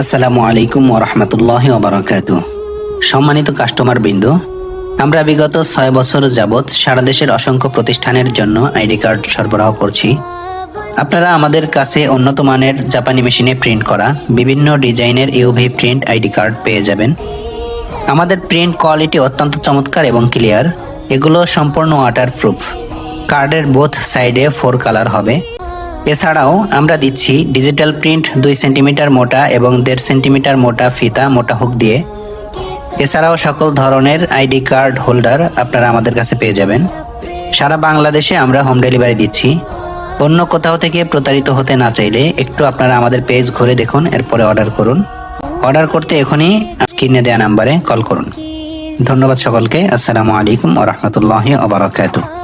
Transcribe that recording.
আসসালামু আলাইকুম ওয়া রাহমাতুল্লাহি ওয়া বারাকাতুহু। সম্মানিত কাস্টমার বৃন্দ, আমরা বিগত 6 বছর যাবৎ সারা দেশের অসংখ্য প্রতিষ্ঠানের জন্য আইডি কার্ড সরবরাহ করছি। আপনারা আমাদের কাছে উন্নত মানের জাপানি মেশিনে প্রিন্ট করা বিভিন্ন ডিজাইনের ইউভি প্রিন্ট আইডি কার্ড পেয়ে যাবেন। আমাদের প্রিন্ট কোয়ালিটি অত্যন্ত চমৎকার এবং ক্লিয়ার। এগুলো সম্পূর্ণ ওয়াটারপ্রুফ। কার্ডের বোথ সাইডে 4 কালার হবে। এছাড়াও আমরা দিচ্ছি ডিজিটাল প্রিন্ট 2 সেন্টিমিটার মোটা এবং 1.5 সেন্টিমিটার মোটা ফিতা মোটা হুক দিয়ে। এছাড়াও সকল ধরনের আইডি কার্ড হোল্ডার আপনারা আমাদের কাছে পেয়ে যাবেন। সারা বাংলাদেশে আমরা হোম ডেলিভারি দিচ্ছি। অন্য কোথাও থেকে প্রতারিত হতে না চাইলে একটু আপনারা আমাদের পেজ ঘুরে দেখুন, এরপরে অর্ডার করুন। অর্ডার করতে এখনই স্ক্রিনে দেওয়া নাম্বারে কল করুন। ধন্যবাদ সকলকে। আসসালামু আলাইকুম ওয়া রাহমাতুল্লাহি ওয়া বারাকাতুহু।